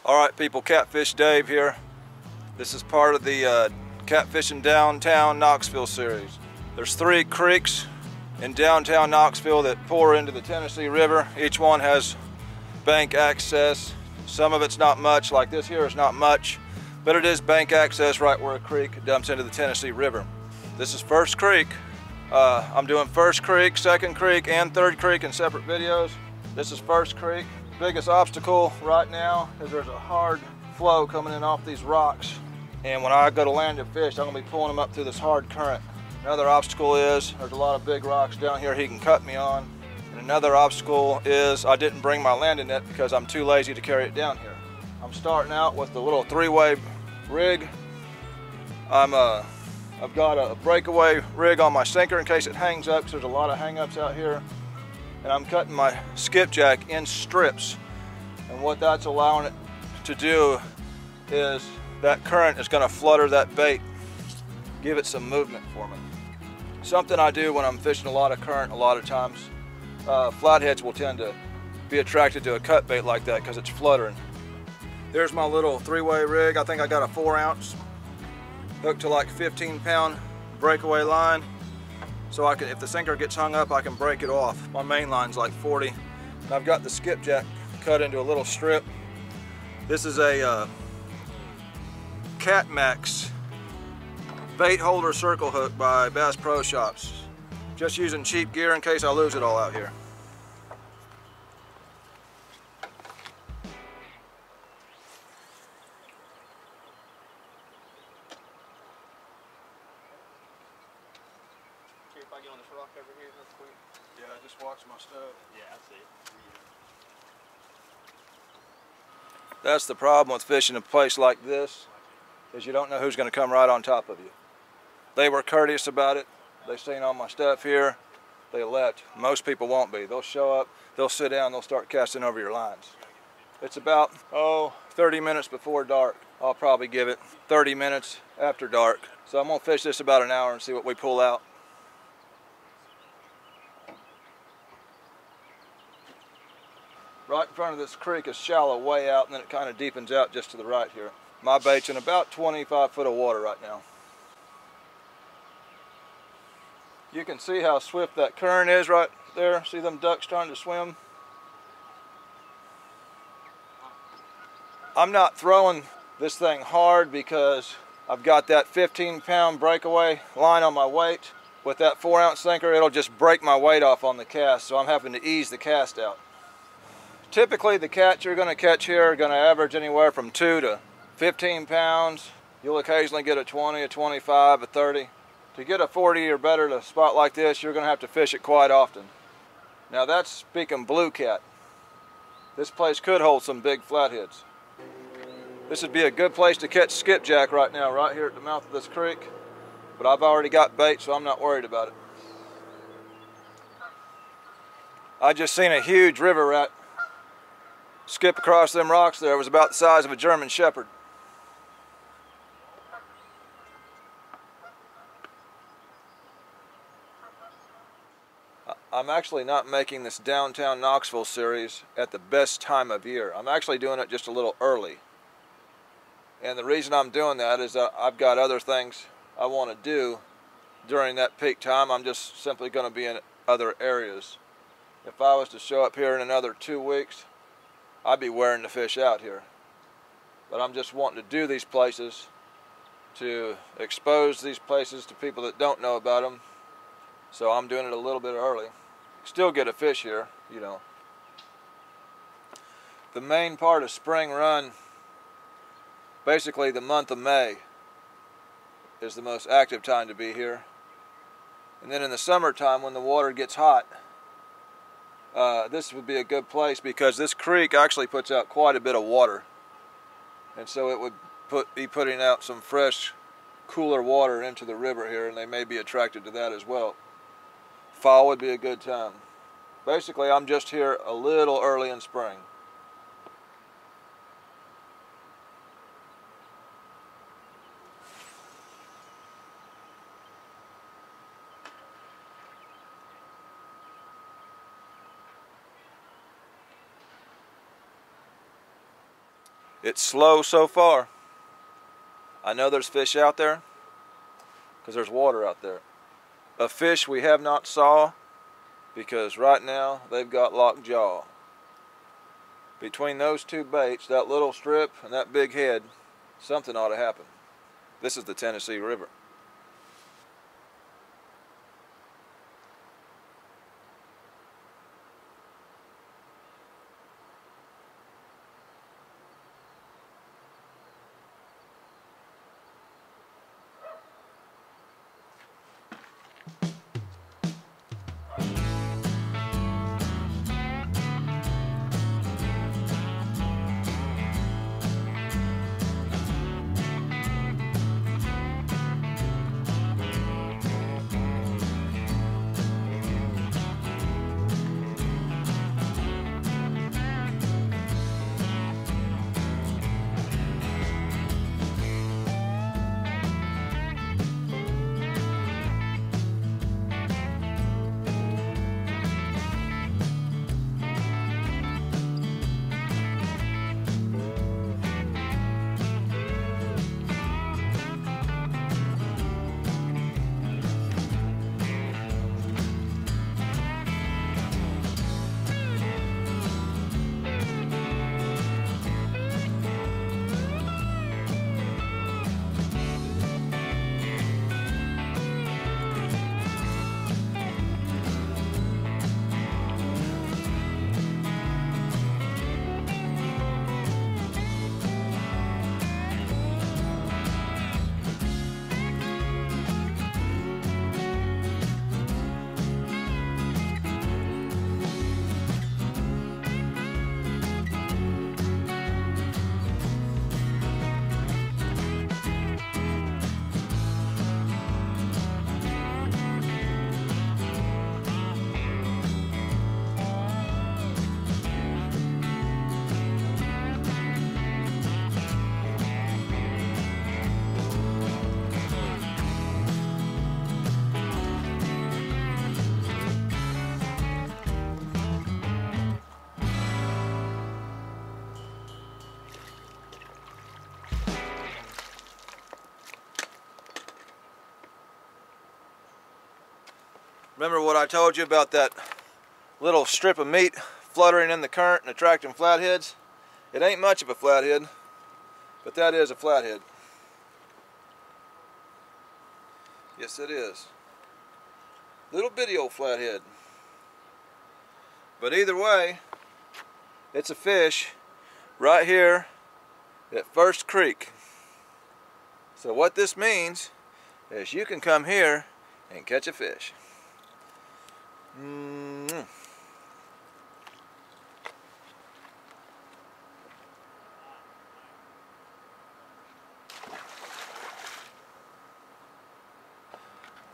Alright people, Catfish Dave here. This is part of the Catfishing Downtown Knoxville series. There's 3 creeks in downtown Knoxville that pour into the Tennessee River. Each one has bank access. Some of it's not much, like this here is not much, but it is bank access right where a creek dumps into the Tennessee River. This is First Creek. I'm doing First Creek, Second Creek, and Third Creek in separate videos. This is First Creek. Biggest obstacle right now is there's a hard flow coming in off these rocks, and when I go to land and fish, I'm gonna be pulling them up through this hard current. Another obstacle is there's a lot of big rocks down here he can cut me on, and another obstacle is I didn't bring my landing net because I'm too lazy to carry it down here. I'm starting out with the little 3-way rig. I've got a breakaway rig on my sinker in case it hangs up, because there's a lot of hang-ups out here. And I'm cutting my skipjack in strips, and what that's allowing it to do is that current is going to flutter that bait, give it some movement for me. Something I do when I'm fishing a lot of current a lot of times. Flatheads will tend to be attracted to a cut bait like that because it's fluttering. There's my little 3-way rig. I think I got a 4-ounce hooked to like 15-pound breakaway line. So I can, if the sinker gets hung up, I can break it off. My main line's like 40. And I've got the skipjack cut into a little strip. This is a Catmax bait holder circle hook by Bass Pro Shops. Just using cheap gear in case I lose it all out here. If I get on this rock over here real quick. Yeah, just watch my stuff. Yeah, I see. That's the problem with fishing a place like this, is you don't know who's going to come right on top of you. They were courteous about it. They seen all my stuff here. They left. Most people won't be. They'll show up, they'll sit down, they'll start casting over your lines. It's about, 30 minutes before dark. I'll probably give it 30 minutes after dark. So I'm going to fish this about an hour and see what we pull out. Right in front of this creek is shallow way out, and then it kind of deepens out just to the right here. My bait's in about 25 foot of water right now. You can see how swift that current is right there. See them ducks trying to swim? I'm not throwing this thing hard because I've got that 15-pound breakaway line on my weight. With that 4-ounce sinker, it'll just break my weight off on the cast, so I'm having to ease the cast out. Typically the catch you're going to catch here are going to average anywhere from 2 to 15 pounds. You'll occasionally get a 20, a 25, a 30. To get a 40 or better to a spot like this, you're going to have to fish it quite often. Now that's speaking blue cat. This place could hold some big flatheads. This would be a good place to catch skipjack right now, right here at the mouth of this creek. But I've already got bait, so I'm not worried about it. I just seen a huge river rat skip across them rocks there. It was about the size of a German Shepherd. I'm actually not making this downtown Knoxville series at the best time of year. I'm actually doing it just a little early. And the reason I'm doing that is I've got other things I want to do during that peak time. I'm just simply going to be in other areas. If I was to show up here in another 2 weeks, I'd be wearing the fish out here. But I'm just wanting to do these places, to expose these places to people that don't know about them. So I'm doing it a little bit early. Still get a fish here, you know. The main part of spring run, basically the month of May, is the most active time to be here. And then in the summertime when the water gets hot, this would be a good place because this creek actually puts out quite a bit of water, and so it would be putting out some fresh, cooler water into the river here, and they may be attracted to that as well. Fall would be a good time. Basically, I'm just here a little early in spring. It's slow so far. I know there's fish out there because there's water out there. A fish we have not saw because right now they've got locked jaw. Between those two baits, that little strip and that big head, something ought to happen. This is the Tennessee River. Remember what I told you about that little strip of meat fluttering in the current and attracting flatheads? It ain't much of a flathead, but that is a flathead. Yes, it is. Little bitty old flathead. But either way, it's a fish right here at First Creek. So what this means is you can come here and catch a fish.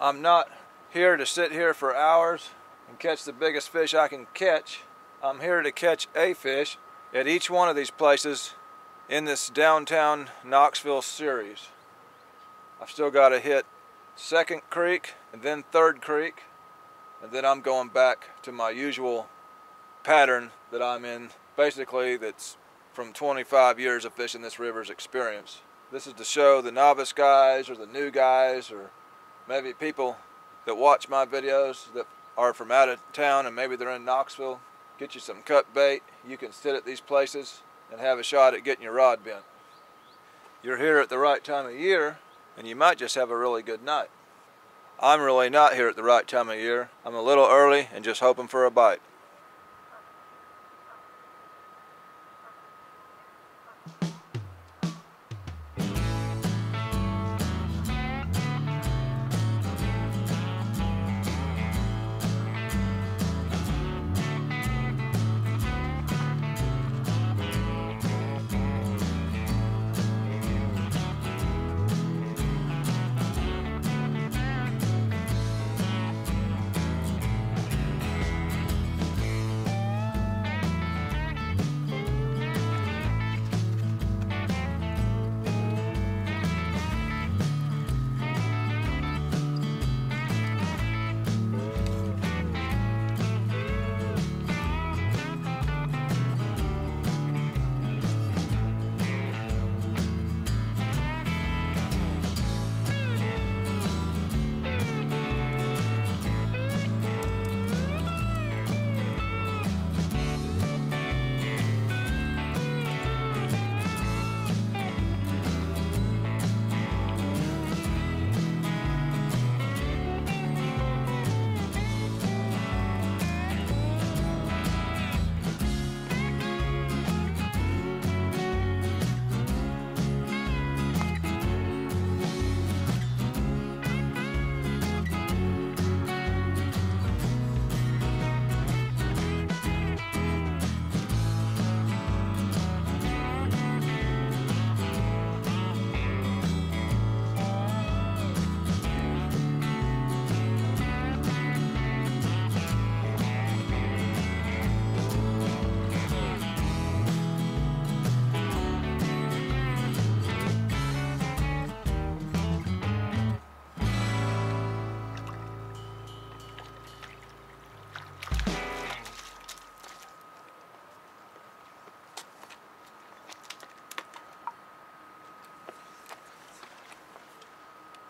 I'm not here to sit here for hours and catch the biggest fish I can catch. I'm here to catch a fish at each one of these places in this downtown Knoxville series. I've still got to hit Second Creek and then Third Creek, and then I'm going back to my usual pattern that I'm in, basically that's from 25 years of fishing this river's experience. This is to show the novice guys or the new guys or maybe people that watch my videos that are from out of town and maybe they're in Knoxville. Get you some cut bait. You can sit at these places and have a shot at getting your rod bent. You're here at the right time of year and you might just have a really good night. I'm really not here at the right time of year. I'm a little early and just hoping for a bite.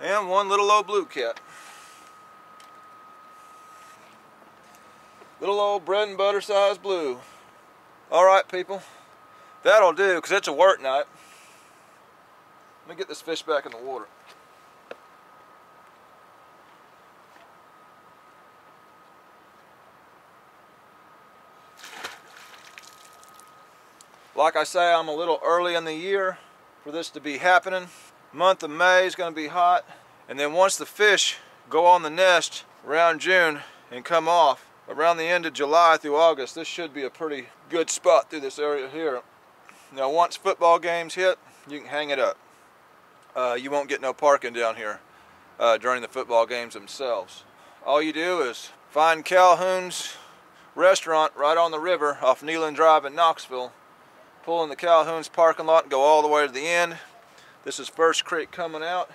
And one little old blue cat. Little old bread and butter size blue. Alright people, that'll do because it's a work night. Let me get this fish back in the water. Like I say, I'm a little early in the year for this to be happening. Month of May is going to be hot, and then once the fish go on the nest around June and come off around the end of July through August, this should be a pretty good spot through this area here. Now once football games hit, you can hang it up. You won't get no parking down here during the football games themselves. All you do is find Calhoun's restaurant right on the river off Neyland Drive in Knoxville, pull in the Calhoun's parking lot and go all the way to the end. This is First Creek coming out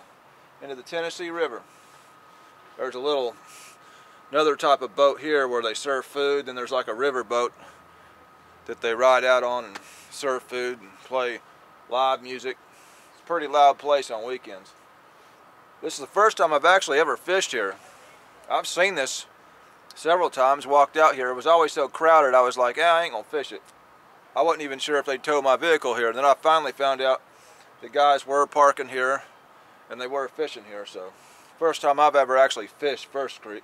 into the Tennessee River. There's another type of boat here where they serve food, and there's like a river boat that they ride out on and serve food and play live music. It's a pretty loud place on weekends. This is the first time I've actually ever fished here. I've seen this several times, walked out here. It was always so crowded, I was like, I ain't gonna fish it. I wasn't even sure if they'd tow my vehicle here. And then I finally found out the guys were parking here and they were fishing here. So first time I've ever actually fished First Creek.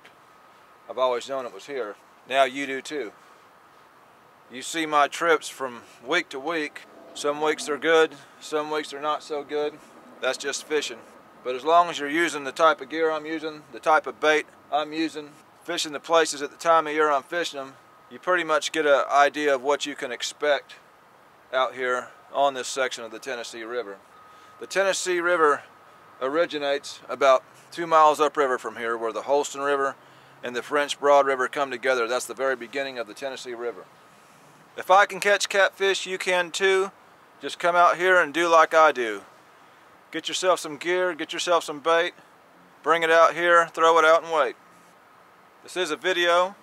I've always known it was here. Now you do too. You see my trips from week to week. Some weeks they're good, some weeks they're not so good. That's just fishing. But as long as you're using the type of gear I'm using, the type of bait I'm using, fishing the places at the time of year I'm fishing them, you pretty much get an idea of what you can expect out here on this section of the Tennessee River. The Tennessee River originates about 2 miles upriver from here, where the Holston River and the French Broad River come together. That's the very beginning of the Tennessee River. If I can catch catfish, you can too. Just come out here and do like I do. Get yourself some gear, get yourself some bait, bring it out here, throw it out and wait. This is a video.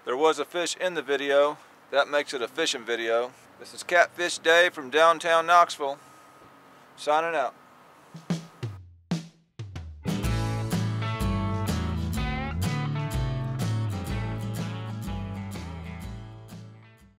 There was a fish in the video. That makes it a fishing video. This is Catfish Dave from downtown Knoxville, signing out.